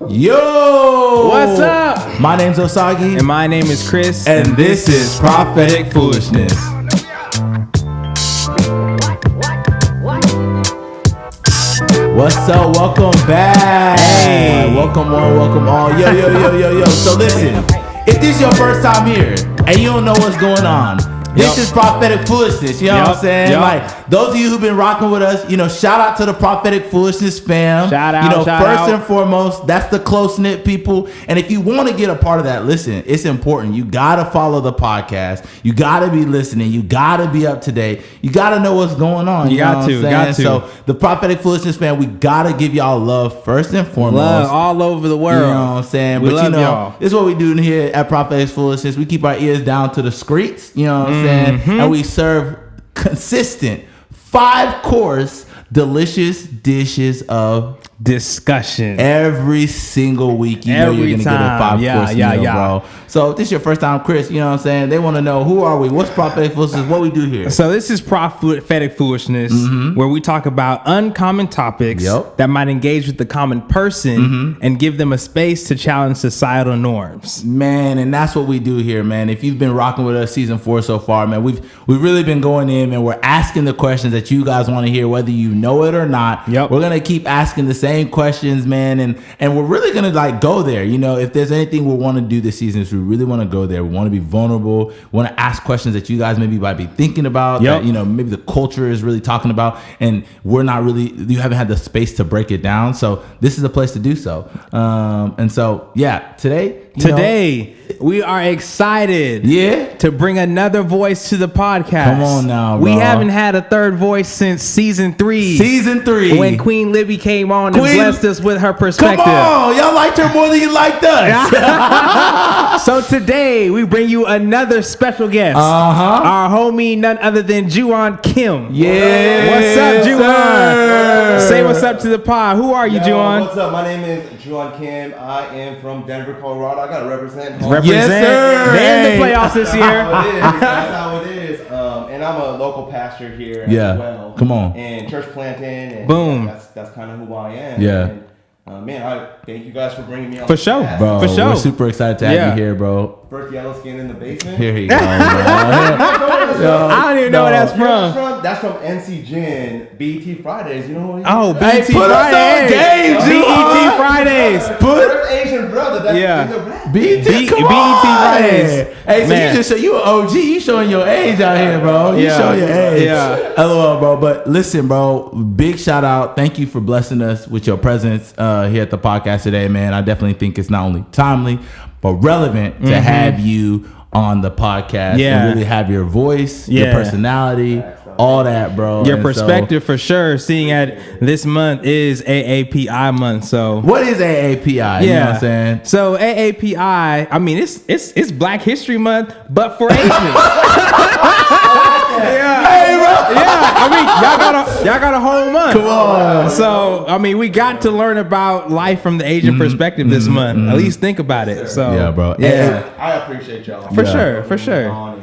Yo! What's up? My name's Osagie. And my name is Krys. And this is Prophetic Foolishness. What's up? Welcome back. Hey. Welcome one, welcome all. Yo. So listen, if this is your first time here and you don't know what's going on, this is Prophetic Foolishness. You know what I'm saying? Like, those of you who've been rocking with us, shout out to the Prophetic Foolishness fam. Shout out, first and foremost, that's the close-knit people. And if you want to get a part of that, listen, it's important. You got to follow the podcast. You got to be listening. You got to be up to date. You got to know what's going on. You got to. So the Prophetic Foolishness fam, we got to give y'all love first and foremost. Love all over the world. You know what I'm saying? We love y'all. This is what we do here at Prophetic Foolishness. We keep our ears down to the streets. You know what I'm saying? And we serve consistent 5-course delicious dishes of discussion every single week. You're gonna get a 5-course meal, bro. So if this is your first time, Krys, you know what I'm saying? They want to know, who are we? What's Prophetic Foolishness? What we do here? So this is Prophetic Foolishness, where we talk about uncommon topics that might engage with the common person and give them a space to challenge societal norms. Man, and that's what we do here, man. If you've been rocking with us season 4 so far, man, we've really been going in, and we're asking the questions that you guys want to hear, whether you know it or not. We're gonna keep asking the same questions, man, and we're really gonna go there. If there's anything we want to do this season, is we really want to go there. We want to be vulnerable. We want to ask questions that you guys maybe might be thinking about, that maybe the culture is really talking about, and you haven't had the space to break it down. So this is a place to do so. And so today we are excited to bring another voice to the podcast. Come on now, bro. We haven't had a third voice since season 3 when Queen Libby came on and blessed us with her perspective. Come on, y'all liked her more than you liked us. So today we bring you another special guest, our homie, none other than Juhan Kim. What's up, Juhan? Say what's up to the pod. Who are you, Juhan? What's up? My name is Juhan Kim. I am from Denver, Colorado. I gotta represent. Yes, sir. They're in the playoffs this year. That's how it is. And I'm a local pastor here as well. Come on. And church planting. And boom. That's kind of who I am. Yeah. And, man, I thank you guys for bringing me on. For sure, bro. For sure. We're super excited to have you here, bro. First yellow skin in the basement. Here you go. I don't even know where that's from. That's from NC Gin, BET Fridays. You know who he is? Oh, BET BET Fridays. BET Fridays. First Asian brother. That's BET Fridays. Hey, so you an OG. You showing your age out here, bro. You showing your age. LOL, bro. But listen, bro. Big shout out. Thank you for blessing us with your presence here at the podcast today, man. I definitely think it's not only timely, but relevant to have you on the podcast and really have your voice, your personality, all that, bro. Your perspective for sure, seeing that this month is AAPI month. So what is AAPI? You know what I'm saying? So AAPI, I mean, it's Black History Month, but for Asians. I mean, y'all got a whole month. Come on. So I mean, we got to learn about life from the Asian perspective this month. At least think about it. So yeah, bro. I appreciate y'all for sure.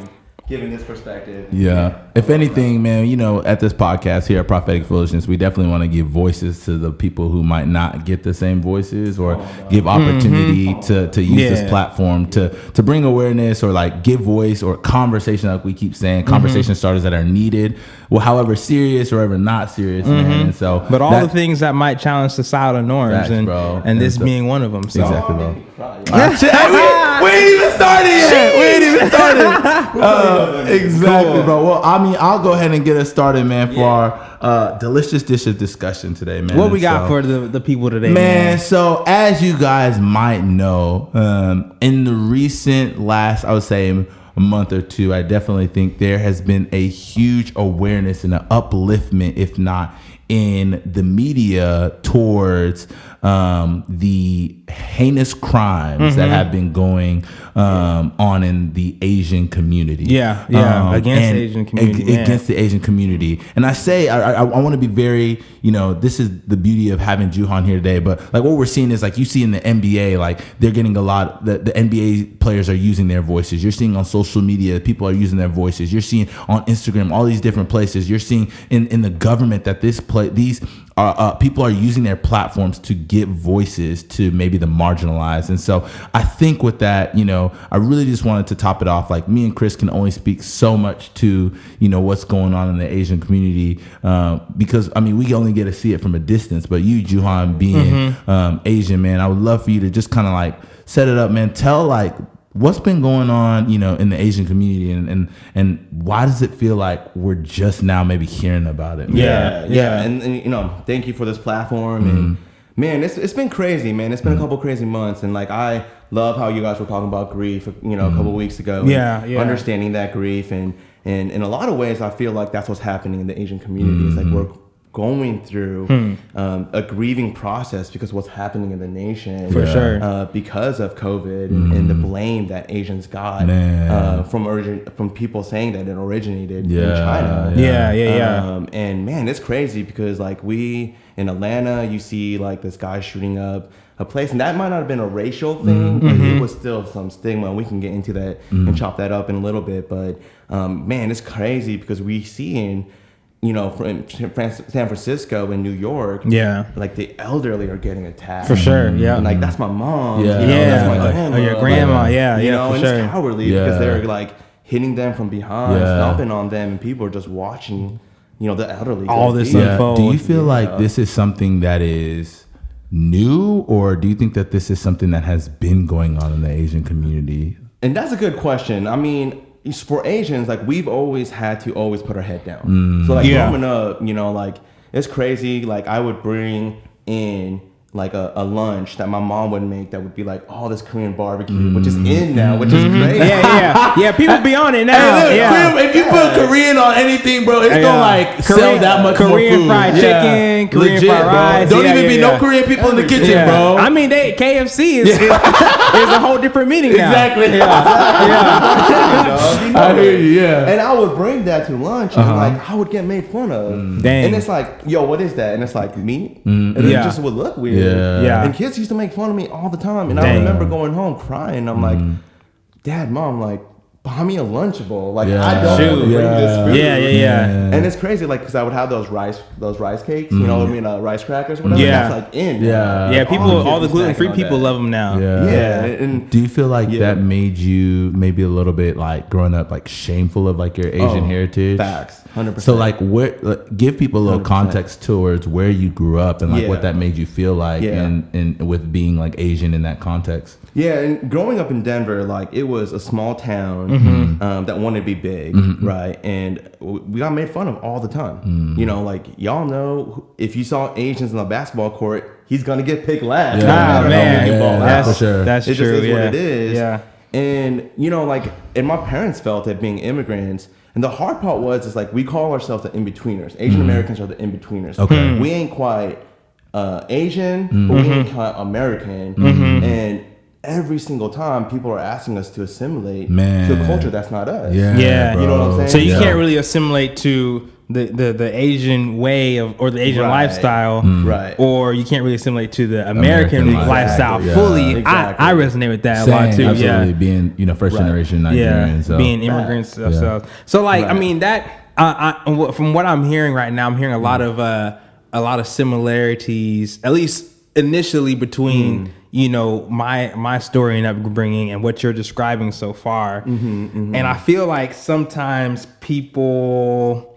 Giving this perspective. Yeah. If anything, man, at this podcast here at Prophetic Foolishness, we definitely want to give voices to the people who might not get the same voices, or give opportunity to use this platform to bring awareness, or give voice, or conversation, like we keep saying, conversation starters that are needed, well, however serious or ever not serious, man. And so, but all the things that might challenge societal norms, and this being one of them. So. Exactly, bro. We ain't even started yet. Exactly, bro. Well, I mean, I'll go ahead and get us started, man, for our delicious dish of discussion today, man. What we got for the people today, man? So as you guys might know, in the recent last, I would say, a month or two, I definitely think there has been a huge awareness and an upliftment, if not in the media, towards the heinous crimes that have been going on in the Asian community. Against the Asian community. Against the Asian community. And I say, I want to be very, this is the beauty of having Juhan here today, but what we're seeing is, you see in the NBA, they're getting a lot, the NBA players are using their voices. You're seeing on social media, people are using their voices. You're seeing on Instagram, all these different places. You're seeing in the government that these people are using their platforms to give voices to maybe the marginalized. And so I think with that, I really just wanted to top it off. Like, me and Chris can only speak so much to, what's going on in the Asian community, because, we only get to see it from a distance. But you, Juhan, being Asian, man, I would love for you to just kind of like set it up, man. Tell like what's been going on, in the Asian community, and why does it feel like we're just now maybe hearing about it? Yeah. And thank you for this platform. And man, it's been crazy, man. It's been a couple crazy months, and like I love how you guys were talking about grief, a couple weeks ago. Understanding that grief, and in a lot of ways, I feel like that's what's happening in the Asian community. It's like we're going through a grieving process because what's happening in the nation, for sure, because of COVID and the blame that Asians got from people saying that it originated in China. And man, it's crazy because like we in Atlanta, you see like this guy shooting up a place, and that might not have been a racial thing, but it was still some stigma. We can get into that and chop that up in a little bit, but man, it's crazy because we see in from San Francisco and New York, like the elderly are getting attacked. For sure, And like that's my mom. That's my grandma. Your grandma, and it's cowardly because they're like hitting them from behind, stomping on them, and people are just watching, the elderly. All this unfold. Do you feel like this is something that is new, or do you think that this is something that has been going on in the Asian community? And that's a good question. I mean, for Asians, like we've always had to always put our head down. So like growing up, like it's crazy. Like I would bring in like a lunch that my mom would make that would be like all this Korean barbecue, which is in now, which is crazy. Yeah, people be on it now. Hey, look, if you put Korean on anything, bro, it's gonna like sell that much more food. Korean fried chicken, Korean fried rice. Don't even be no Korean people in the kitchen, bro. I mean, KFC is a whole different meaning now. Exactly. I hear you. And I would bring that to lunch, and like I would get made fun of. And it's like, yo, what is that? And it's like meat, and it just would look weird. And kids used to make fun of me all the time, and I remember going home crying. I'm like, Dad, Mom, like buy me a Lunchable. Like I don't bring this food. And it's crazy, like because I would have those rice cakes, rice crackers, whatever. That's like in. People, all the gluten-free people love them now. And do you feel like that made you maybe a little bit like growing up like shameful of like your Asian heritage? Facts. 100%. So like give people a little 100%. Context towards where you grew up and like what that made you feel like and with being like Asian in that context. Yeah, and growing up in Denver, like it was a small town that wanted to be big, right? And we got made fun of all the time. Like y'all know, if you saw Asians in the basketball court, he's gonna get picked last. That's for sure. That's it true. Just is what it is. And and my parents felt that being immigrants. And the hard part is like we call ourselves the in-betweeners. Asian Americans are the in-betweeners. Okay. We ain't quite Asian, but we ain't quite American. And every single time people are asking us to assimilate to a culture that's not us. You know what I'm saying? So you can't really assimilate to the Asian way of or the Asian lifestyle, or you can't really assimilate to the American lifestyle fully. Exactly. I resonate with that a lot too. Absolutely. Being first generation Nigerian, being immigrants so like I mean that from what I'm hearing right now, I'm hearing a lot of similarities, at least initially, between my story and upbringing and what you're describing so far. And I feel like sometimes people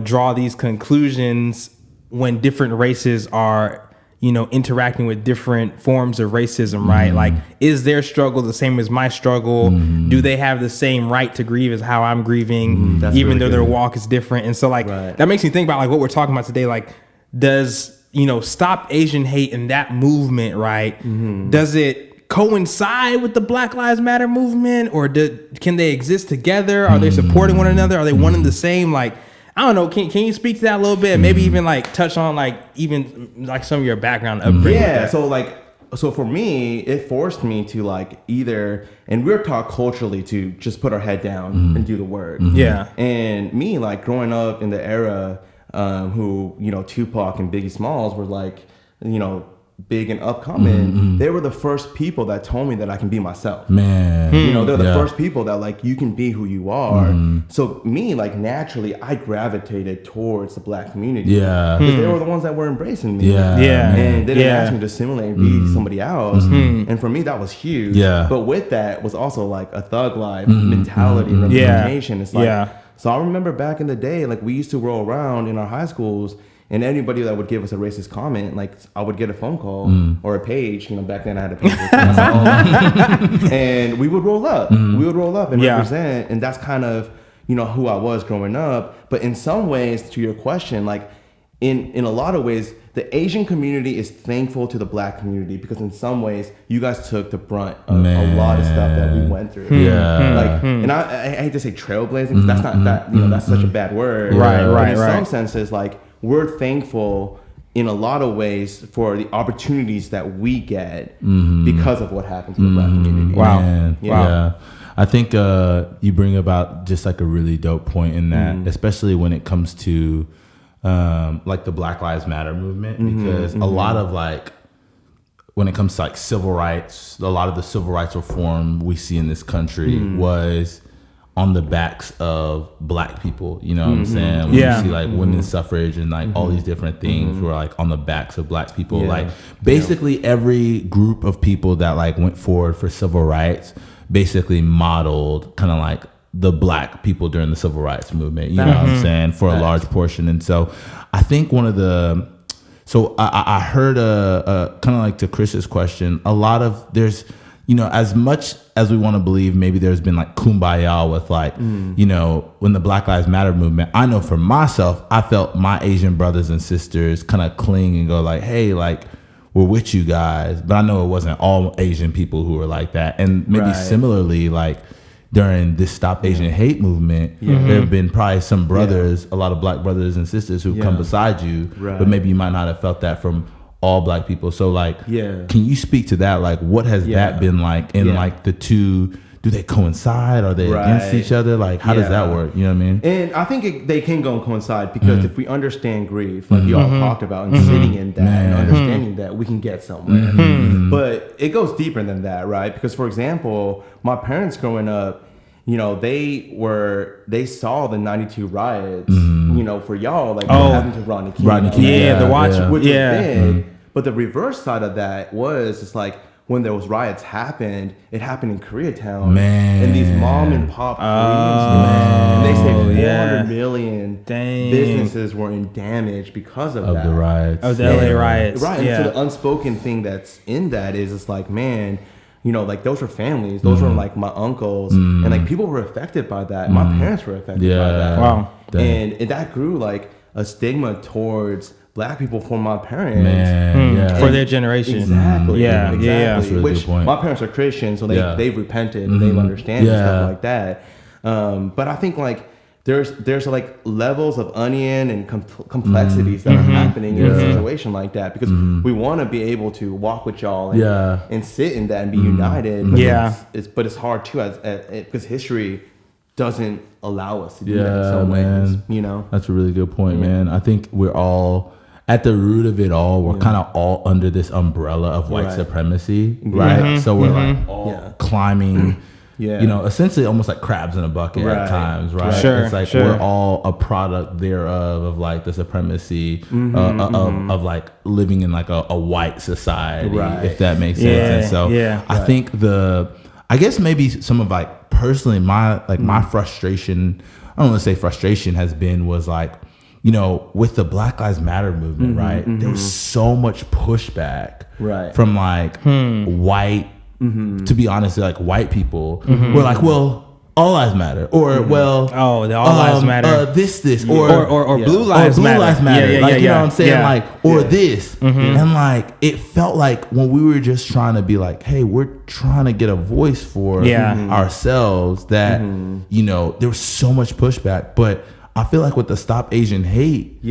draw these conclusions when different races are interacting with different forms of racism, right? Like, is their struggle the same as my struggle? Do they have the same right to grieve as how I'm grieving, even though their walk is different? And so like that makes me think about like what we're talking about today. Like, does Stop Asian Hate and that movement, right? Does it coincide with the Black Lives Matter movement, or can they exist together? Are they supporting one another? Are they one and the same? Like, I don't know. Can you speak to that a little bit? Maybe even like touch on like even like some of your background upbringing. Yeah. So for me, it forced me to like either, and we're taught culturally to just put our head down and do the work. And me, like growing up in the era, who Tupac and Biggie Smalls were like, big and upcoming, they were the first people that told me that I can be myself. Man, you know, they're the first people that like you can be who you are. So me, like naturally, I gravitated towards the Black community. Because they were the ones that were embracing me. And they didn't ask me to assimilate and be somebody else. And for me, that was huge. But with that was also like a thug life mentality and representation. It's like, so I remember back in the day, like we used to roll around in our high schools. And anybody that would give us a racist comment, like I would get a phone call or a page. You know, back then I had a page. And we would roll up. We would roll up and represent. And that's kind of, you know, who I was growing up. But in some ways, to your question, like in a lot of ways, the Asian community is thankful to the Black community because in some ways, you guys took the brunt of a lot of stuff that we went through. And I hate to say trailblazing because that's not that, you know, that's such a bad word. But in some senses, like, we're thankful in a lot of ways for the opportunities that we get because of what happened to the Black community. Wow. I think you bring about just like a really dope point in that, especially when it comes to like the Black Lives Matter movement, because a lot of like, when it comes to like civil rights, a lot of the civil rights reform we see in this country was on the backs of Black people, you know what I'm saying? When you see like women's suffrage and like all these different things were like on the backs of Black people. Like basically every group of people that like went forward for civil rights basically modeled kind of like the Black people during the civil rights movement, you know what I'm saying, for a large portion. And so I think one of the, so I heard kind of like to Chris's question, a lot of there's, you know, as much as we want to believe maybe there's been like kumbaya with like, you know, when the Black Lives Matter movement, I know for myself, I felt my Asian brothers and sisters kind of cling and go like, hey, like, we're with you guys. But I know it wasn't all Asian people who were like that. And maybe similarly, like during this Stop Asian Hate movement, there have been probably some brothers, a lot of Black brothers and sisters who've come beside you, but maybe you might not have felt that from all Black people. So like, can you speak to that? Like, what has that been like in like the two? Do they coincide? Are they against each other? Like, how does that work? You know what I mean? And I think they can go and coincide because if we understand grief, like you all talked about, and sitting in that and understanding that, we can get somewhere. But it goes deeper than that, right? Because for example, my parents growing up, you know, they saw the 92 riots, you know, for y'all, like what happened to Rodney King. The watch, which was big. But the reverse side of that was, it's like, when those riots happened, it happened in Koreatown. And these mom and pop Koreans, and they say 400 million businesses were in damage because of that. The riots. Of the LA riots. Right. And so the unspoken thing that's in that is, it's like, man, you know, like those were families. Those were like my uncles. And like people were affected by that. My parents were affected by that. Wow. And that grew like a stigma towards Black people for my parents. For their generation. Exactly. Exactly. That's a really Which good point. my parents are Christian, so they've repented and they've understand and stuff like that. But I think like there's like levels of onion and complexities that are happening in a situation like that, because we want to be able to walk with y'all and sit in that and be united. But it's hard too because history doesn't allow us to do that in some ways. You know, that's a really good point, man. I think we're all at the root of it all. We're kind of all under this umbrella of white supremacy, right? So we're like all climbing. You know, essentially almost like crabs in a bucket at times, right? It's like we're all a product thereof of like the supremacy of like living in like a white society, if that makes sense. And so I think I guess maybe some of like personally my frustration, I don't want to say frustration was like, you know, with the Black Lives Matter movement, right? There was so much pushback from like white, to be honest, like white people were like, well, all lives matter, or well, the all lives matter, this or blue lives matter, like you know what I'm saying, like or this, and like it felt like when we were just trying to be like, hey, we're trying to get a voice for ourselves, that you know there was so much pushback, but I feel like with the Stop Asian Hate,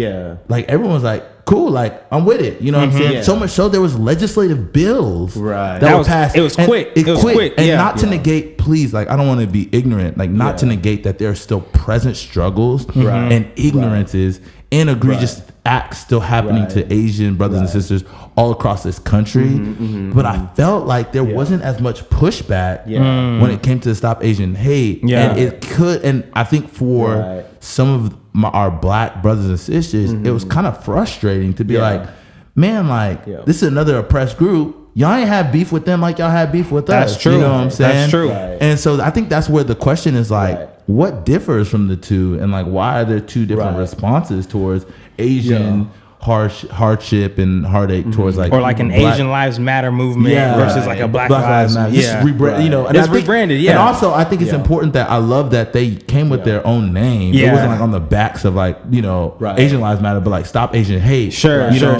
like everyone's like, cool, like I'm with it, you know what I'm saying? So much so there was legislative bills that were passed. It was quick. It was quick. And not to negate, please, like I don't want to be ignorant, like not to negate that there are still present struggles and ignorances and egregious acts still happening to Asian brothers and sisters all across this country. But I felt like there wasn't as much pushback when it came to Stop Asian Hate. And it could, and I think for some of our black brothers and sisters, it was kind of frustrating to be like, man, like this is another oppressed group. Y'all ain't have beef with them like y'all had beef with us. That's true. You know what I'm saying? That's true. And so I think that's where the question is like, what differs from the two, and like why are there two different responses towards Asian hardship and heartache towards like, or like an Asian Lives Matter movement versus like a Black Lives Matter. You know, and it's rebranded. And also, I think it's important that I love that they came with their own name. It wasn't like on the backs of like, you know, Asian Lives Matter, but like Stop Asian Hate. Sure. So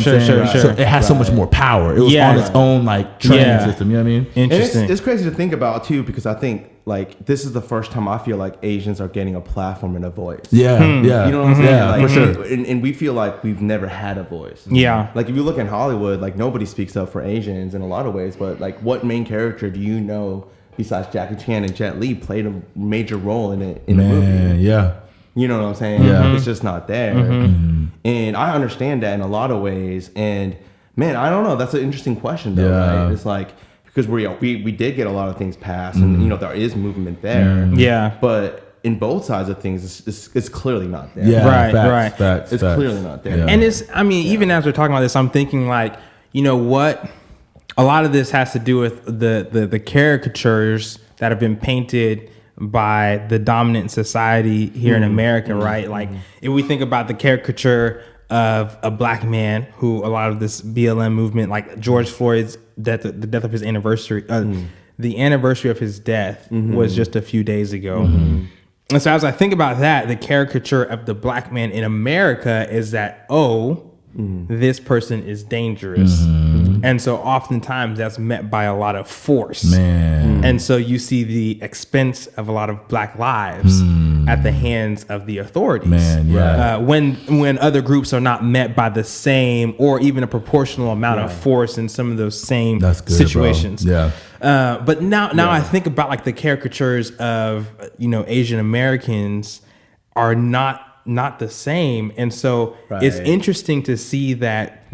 it has so much more power. It was on its own like training system. You know what I mean? Interesting. And it's crazy to think about too, because I think like this is the first time I feel like Asians are getting a platform and a voice. Yeah. You know what I'm saying? Yeah, like, for sure. And we feel like we've never had a voice. Yeah. Like if you look in Hollywood, like nobody speaks up for Asians in a lot of ways, but like what main character do you know besides Jackie Chan and Jet Li played a major role in a movie? Yeah. You know what I'm saying? Yeah. It's just not there. And I understand that in a lot of ways. And man, I don't know. That's an interesting question though, right? It's like, because we did get a lot of things passed, and you know there is movement there. But in both sides of things, it's clearly not there. Facts. It's clearly not there. And it's, I mean, even as we're talking about this, I'm thinking like, you know what? A lot of this has to do with the caricatures that have been painted by the dominant society here in America, right? Like if we think about the caricature of a black man who a lot of this BLM movement, like George Floyd's death, the death of his anniversary, the anniversary of his death was just a few days ago. And so as I think about that, the caricature of the black man in America is that, this person is dangerous. And so oftentimes that's met by a lot of force. And so you see the expense of a lot of black lives at the hands of the authorities. When other groups are not met by the same or even a proportional amount of force in some of those same situations. But now I think about like the caricatures of, you know, Asian Americans are not the same, and so it's interesting to see that,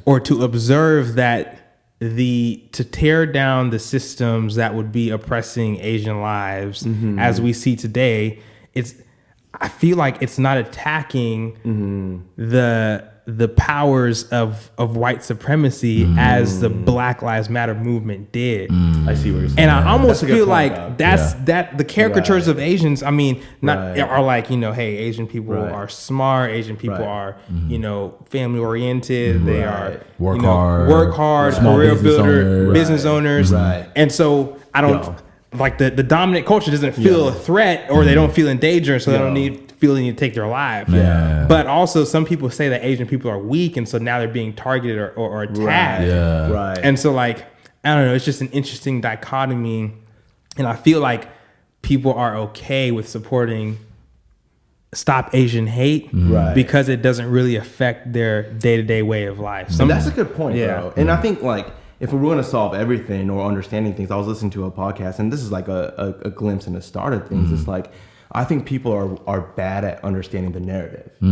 or to observe that to tear down the systems that would be oppressing Asian lives as we see today. I feel like it's not attacking the powers of white supremacy as the Black Lives Matter movement did. I see what you're saying. And I almost feel like that the caricatures of Asians, I mean, are like, you know, hey, Asian people are smart, Asian people are, you know, family oriented, they are work hard, career builder, business owners. And so I don't like the dominant culture doesn't feel a threat, or they don't feel in danger, so they don't feel the need to take their life. But also some people say that Asian people are weak, and so now they're being targeted or attacked. And so like, I don't know, it's just an interesting dichotomy, and I feel like people are okay with supporting Stop Asian Hate because it doesn't really affect their day-to-day way of life. And that's a good point, bro. And I think like if we're going to solve everything or understanding things, I was listening to a podcast, and this is like a glimpse in the start of things. It's like, I think people are bad at understanding the narrative. You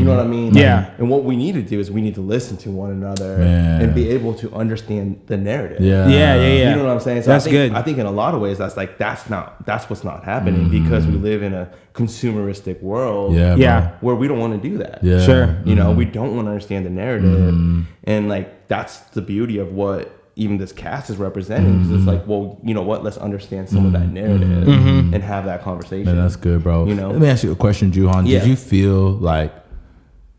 know what I mean? Like, and what we need to do is we need to listen to one another and be able to understand the narrative. You know what I'm saying? So that's good. I think in a lot of ways that's what's not happening because we live in a consumeristic world where we don't want to do that. You know, we don't want to understand the narrative. And like that's the beauty of what even this cast is representing, because it's like, well, you know what, let's understand some of that narrative and have that conversation. Man, that's good, bro. You know, let me ask you a question, Juhan. Did you feel like,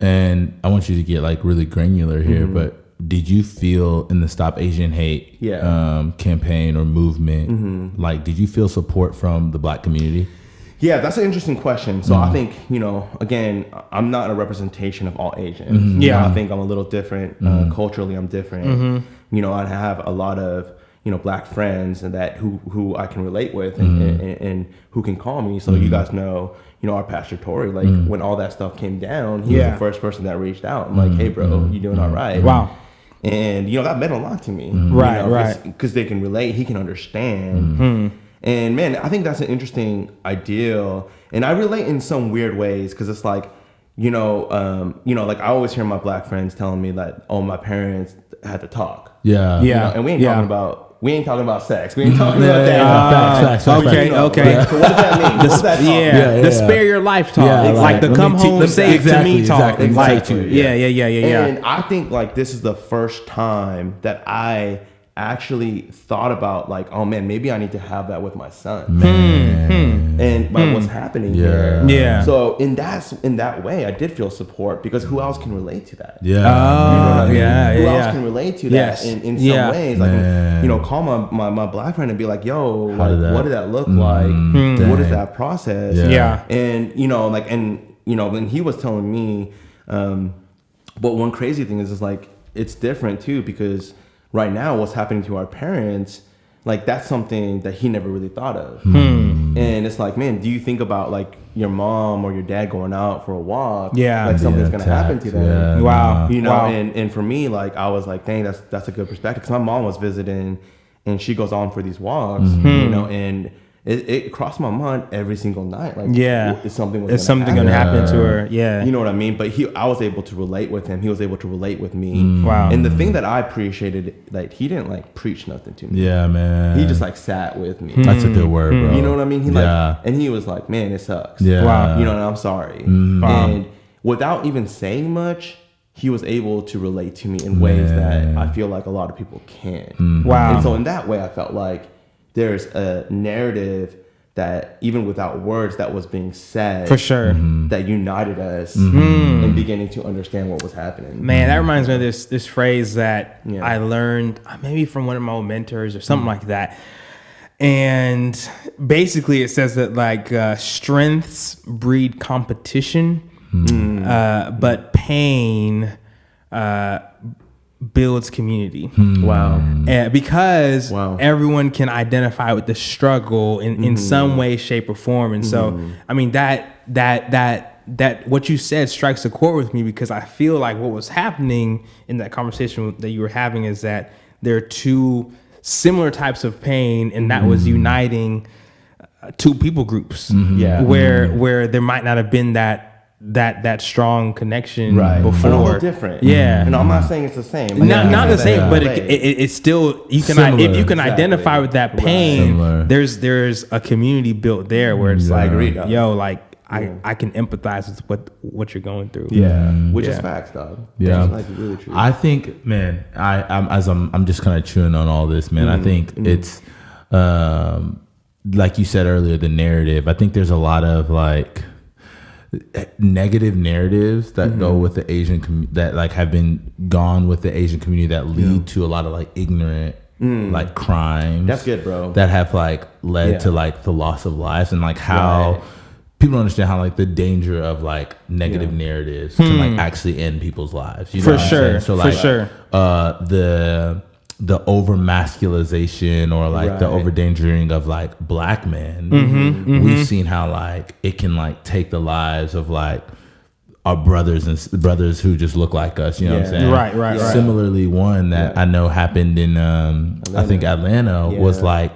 and I want you to get like really granular here, but did you feel in the Stop Asian Hate campaign or movement, like did you feel support from the black community? Yeah, that's an interesting question. So I think, you know, again, I'm not a representation of all Asians. You know, I think I'm a little different. Culturally, I'm different. You know, I have a lot of, you know, black friends and that who I can relate with and who can call me. So you guys know, you know, our Pastor Tory, like when all that stuff came down, he was the first person that reached out. I'm like, hey, bro, you doing all right? Wow. And, you know, that meant a lot to me. Because they can relate, he can understand. And man, I think that's an interesting ideal. And I relate in some weird ways because it's like, like I always hear my black friends telling me that, oh, my parents had to talk. Yeah. And we ain't talking about sex. We ain't talking about that. Facts. Okay. So what does that mean? What's that talk? The spare your life talk. Yeah, like the come home safe to me talk. Exactly. Yeah. And I think like this is the first time that I actually thought about like, oh man, maybe I need to have that with my son. And by what's happening here. Yeah. So in that way, I did feel support because who else can relate to that? Yeah. You know what I mean? Who else yeah. can relate to that in some ways? Like, call my black friend and be like, yo, like, what did that look like? What is that process? Yeah. And, when he was telling me, but one crazy thing is like, it's different too, because right now what's happening to our parents, like that's something that he never really thought of. And it's like, man, do you think about like your mom or your dad going out for a walk? Yeah. Like something's going to happen to them. Yeah, wow. And for me, like I was like, dang, that's a good perspective. Because my mom was visiting and she goes on for these walks, and it crossed my mind every single night. Like, is something going to happen to her? Yeah. You know what I mean? But I was able to relate with him. He was able to relate with me. Wow. And the thing that I appreciated, like, he didn't like preach nothing to me. Yeah, man. He just like sat with me. That's a good word, bro. You know what I mean? And he was like, man, it sucks. Yeah. Wow. And I'm sorry. And without even saying much, he was able to relate to me in ways that I feel like a lot of people can't. Wow. And so in that way, I felt like there's a narrative that even without words that was being said, for sure, that united us in beginning to understand what was happening. Man, that reminds me of this phrase that I learned maybe from one of my old mentors or something like that. And basically it says that like strengths breed competition, but pain builds community. Wow. Because everyone can identify with the struggle in some way, shape, or form. And so, I mean, that what you said strikes a chord with me, because I feel like what was happening in that conversation that you were having is that there are two similar types of pain, and that was uniting two people groups. Where there might not have been that strong connection before. A little different. And I'm not saying it's the same. Like, not the same, but it's still, you can similar. If you can identify with that pain, there's a community built there where it's like, yo, like I can empathize with what you're going through. Which is facts, dog. Yeah, like really true. I think, man, I'm just kind of chewing on all this, man. I think it's like you said earlier, the narrative. I think there's a lot of like negative narratives that go with the Asian that like have been gone with the Asian community that lead to a lot of like ignorant like crimes. That's good, bro. That have like led to like the loss of lives, and like how people don't understand how like the danger of like negative narratives can like actually end people's lives. You know what I'm saying? So like the over masculization or like the over endangering of like black men, we've seen how like it can like take the lives of like our brothers who just look like us, you know what I'm saying? Right. Similarly, one that I know happened in I think Atlanta was like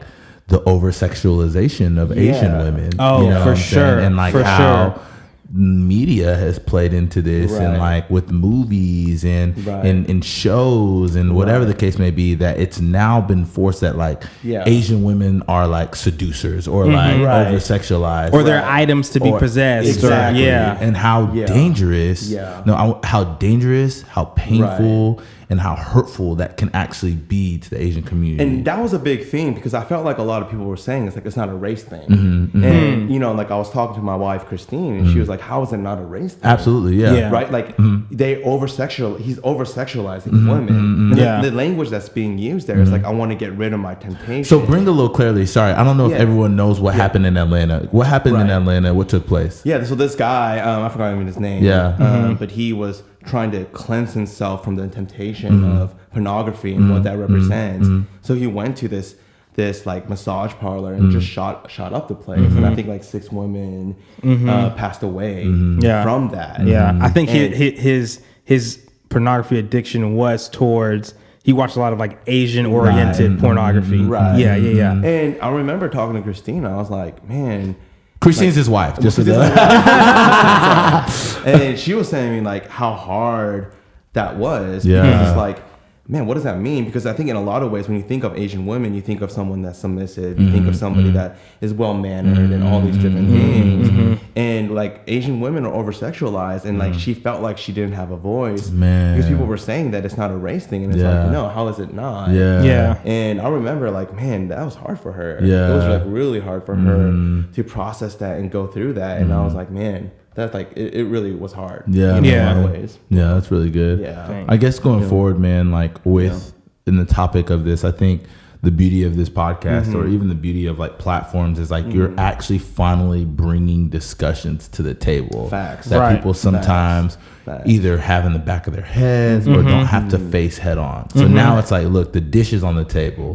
the over sexualization of Asian women. Oh, you know for sure. And like how media has played into this, and like with movies and in shows and whatever the case may be, that it's now been forced that like Asian women are like seducers or like over sexualized, or they're items to be possessed. Exactly. And how dangerous, how dangerous, how painful, and how hurtful that can actually be to the Asian community. And that was a big thing, because I felt like a lot of people were saying it's like it's not a race thing. And like I was talking to my wife Christine, and she was like, how is it not a race thing? Absolutely, right? Like he's over sexualizing women. And the language that's being used there is like, I want to get rid of my temptation. So bring a little clarity. Sorry, I don't know if everyone knows what happened in Atlanta. What happened in Atlanta? What took place? So this guy, I forgot even his name. But he was trying to cleanse himself from the temptation of pornography and what that represents. So he went to this like massage parlor and just shot up the place. And I think like 6 women passed away from that. I think his pornography addiction was towards, he watched a lot of like Asian oriented pornography. And I remember talking to Christina. I was like, man, Christine's his wife. Just and she was saying like how hard that was. Yeah. Because it's like, man, what does that mean? Because I think in a lot of ways, when you think of Asian women, you think of someone that's submissive. You think of somebody that is well-mannered and all these different things. And like Asian women are over-sexualized, and like she felt like she didn't have a voice. Man. Because people were saying that it's not a race thing. And it's like, no, how is it not? Yeah. And I remember like, man, that was hard for her. Yeah. It was like really hard for her to process that and go through that. And I was like, man, that's like it really was hard. Yeah. In a lot of ways. Yeah, that's really good. Yeah. I guess going forward, man, like with in the topic of this, I think the beauty of this podcast or even the beauty of like platforms is like you're actually finally bringing discussions to the table. Facts. That people sometimes either have in the back of their heads or don't have to face head on. So now it's like, look, the dish is on the table.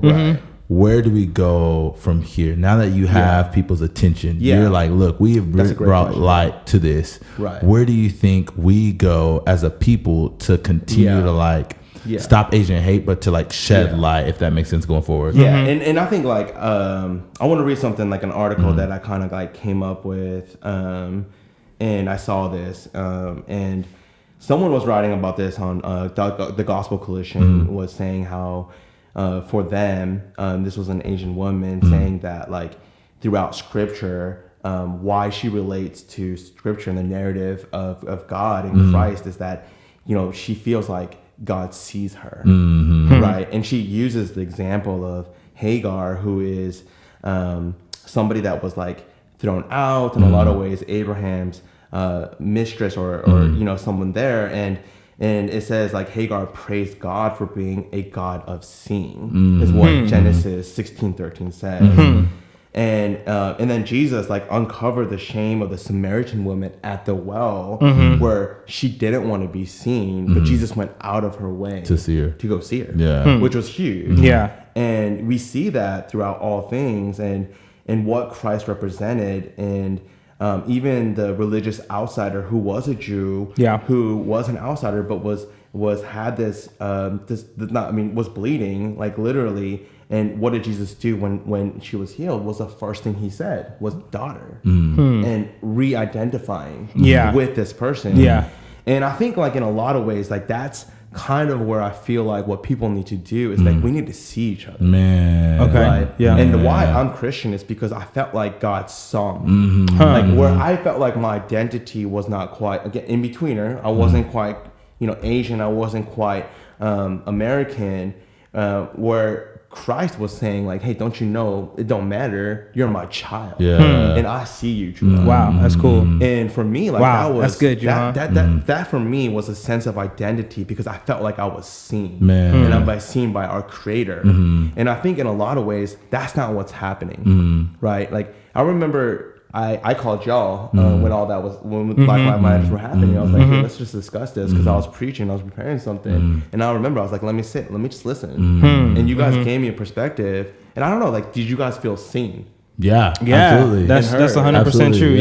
Where do we go from here? Now that you have people's attention, you're like, look, we have brought light to this. Right. Where do you think we go as a people to continue to like stop Asian hate, but to like shed light, if that makes sense going forward? Yeah. And I think like, I want to read something like an article that I kind of like came up with. And I saw this, and someone was writing about this on, the Gospel Coalition was saying how, for them, this was an Asian woman saying that like throughout scripture, why she relates to scripture and the narrative of God and Christ is that, you know, she feels like God sees her, right? And she uses the example of Hagar, who is somebody that was like thrown out in a lot of ways, Abraham's mistress or you know, someone there. And it says like Hagar praised God for being a God of seeing, is what Genesis 16:13 says. And then Jesus like uncovered the shame of the Samaritan woman at the well, where she didn't want to be seen, but Jesus went out of her way To see her. to go see her, which was huge. And we see that throughout all things, and what Christ represented, and even the religious outsider who was a Jew, who was an outsider, but was had this was bleeding, like literally. And what did Jesus do when she was healed? Was the first thing he said was daughter, and re-identifying with this person. And I think like in a lot of ways, like that's kind of where I feel like what people need to do is like we need to see each other. Man. Right? And why I'm Christian is because I felt like God saw me. Like where I felt like my identity was not quite, again, in betweener. I wasn't quite, you know, Asian. I wasn't quite American. Where Christ was saying like, hey, don't you know it don't matter, you're my child, and I see you, Juhan. Wow, that's cool. And for me, like that was that's good, Juhan. that for me was a sense of identity, because I felt like I was seen, Man. and I'm seen by our Creator. And I think in a lot of ways that's not what's happening, right? Like I remember I called y'all when all that was, when Black Lives Matter were happening. I was like, hey, let's just discuss this, because I was preaching, I was preparing something, and I remember I was like, let me just listen. And you guys gave me a perspective, and I don't know, like, did you guys feel seen? Yeah, absolutely. That's 100% true.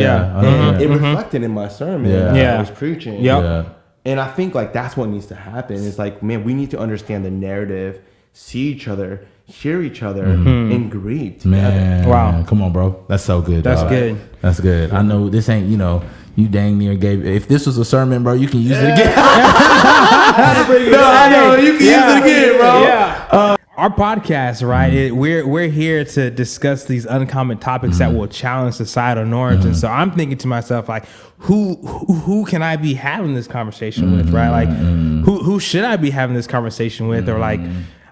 It reflected in my sermon that I was preaching. And I think like that's what needs to happen. It's like, man, we need to understand the narrative, see each other, hear each other, and grieve together. Man, wow, come on, bro, that's so good. That's good. That's good. I know this ain't, you know, you dang near gave. If this was a sermon, bro, you can use it again. I know you can use it again, bro. Our podcast, right? We're here to discuss these uncommon topics that will challenge societal norms, and so I'm thinking to myself, like, who can I be having this conversation with, right? Like, who should I be having this conversation with, or like,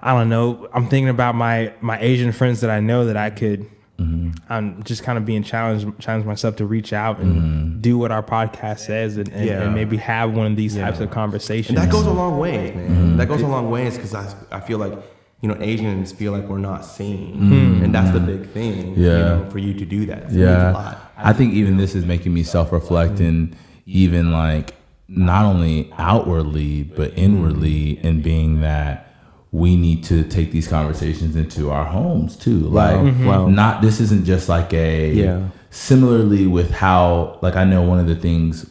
I don't know. I'm thinking about my Asian friends that I know that I could. I'm just kind of being challenge myself to reach out and do what our podcast says, and maybe have one of these types of conversations. And that goes a long way, man. That goes a long ways, because I feel like, you know, Asians feel like we're not seen, and that's the big thing. You know, for you to do that. It means a lot. I think even this is making me self-reflect, and even like not only outwardly but inwardly, and being that we need to take these conversations into our homes too. Like, not, this isn't just like similarly with how, like, I know one of the things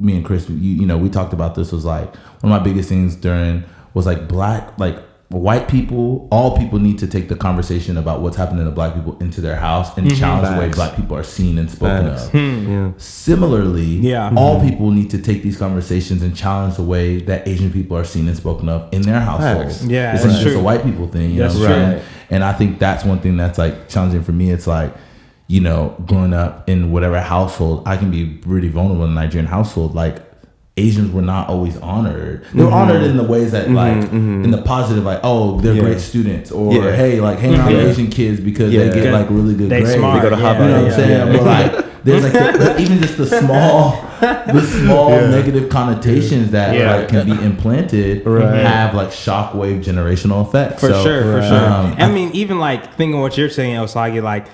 me and Chris, you know, we talked about this, was like one of my biggest things during was like black, like white people, all people need to take the conversation about what's happening to black people into their house and challenge the way black people are seen and spoken of. Similarly, all people need to take these conversations and challenge the way that Asian people are seen and spoken of in their households. It's not just a white people thing. You know what I'm saying? And I think that's one thing that's like challenging for me. It's like, you know, growing up in whatever household, I can be pretty vulnerable in a Nigerian household. Like, Asians were not always honored. They were honored in the ways that, like, in the positive, like, oh, they're great students, or hey, like, hang around Asian kids because they get like really good grades. Smart. They go to Harvard. You know what I'm saying? But like, there's like even just the small negative connotations that like can be implanted have like shockwave generational effects. For sure. I mean, even like thinking what you're saying, Osagie, like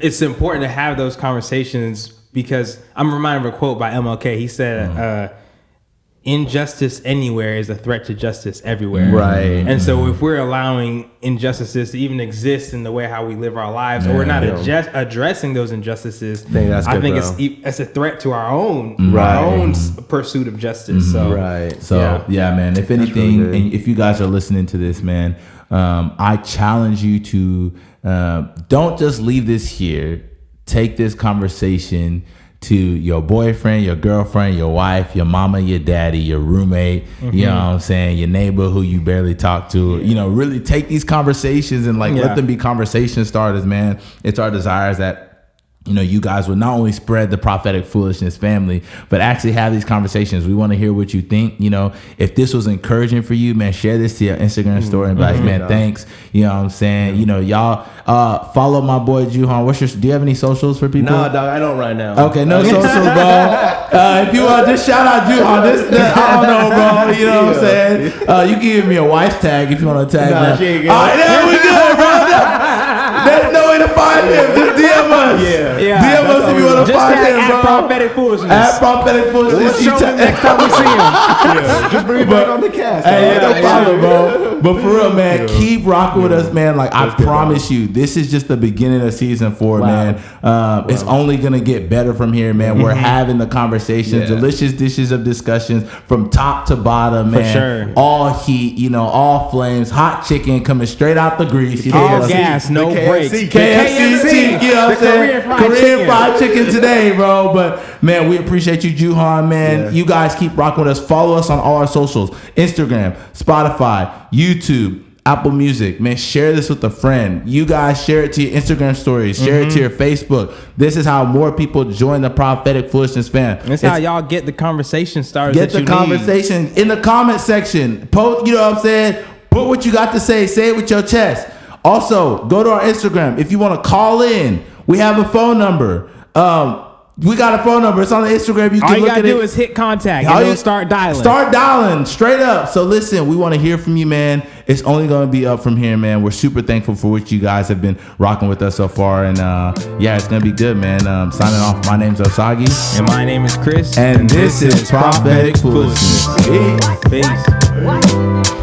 it's important to have those conversations because I'm reminded of a quote by MLK. He said, injustice anywhere is a threat to justice everywhere. Right. And so if we're allowing injustices to even exist in the way how we live our lives, or we're not addressing those injustices, I think it's a threat to our own pursuit of justice. So man, if anything, and if you guys are listening to this, man, I challenge you to don't just leave this here. Take this conversation to your boyfriend, your girlfriend, your wife, your mama, your daddy, your roommate, you know what I'm saying, your neighbor who you barely talk to. You know, really take these conversations and like let them be conversation starters, man. It's our desires that, you know, you guys would not only spread the Prophetic Foolishness family, but actually have these conversations. We want to hear what you think. You know, if this was encouraging for you, man, share this to your Instagram story and be like, man, thanks. You know what I'm saying? You know, y'all follow my boy Juhan. Do you have any socials for people? No, dog, I don't right now. Okay, no socials, bro. If you want, just shout out Juhan. I don't know, bro. You know what I'm saying? You can give me a wife's tag if you want to tag me. All right, there we go, bro. There's no way to find him. Just DM us. DM us if you want to find him, bro. At Prophetic Foolishness. At Prophetic Foolishness. We'll show him next time we see him. Just bring it back on the cast. Hey, no problem, bro. But for real, man, keep rocking with us, man. Like, I promise you, this is just the beginning of season 4, man. It's only going to get better from here, man. We're having the conversations, delicious dishes of discussions from top to bottom, man. For sure. All heat, you know, all flames, hot chicken coming straight out the grease. All gas, no brakes. KFC, you know what I'm saying? Korean fried chicken today, bro. But man, we appreciate you, Juhan, man. You guys keep rocking with us. Follow us on all our socials: Instagram, Spotify, YouTube, Apple Music. Man, share this with a friend. You guys share it to your Instagram stories, share it to your Facebook. This is how more people join the Prophetic Foolishness fam. It's how y'all get the conversation started. Get the conversation in the comment section. Post, you know what I'm saying? Put what you got to say. Say it with your chest. Also, go to our Instagram. If you want to call in, we have a phone number. We got a phone number. It's on the Instagram. You can all you look gotta at do it. is hit contact and then start dialing. Start dialing straight up. So listen, we want to hear from you, man. It's only going to be up from here, man. We're super thankful for what you guys have been rocking with us so far. And it's going to be good, man. Signing off, my name's Osagie. And my name is Krys. And this is Prophetic Foolishness. Peace.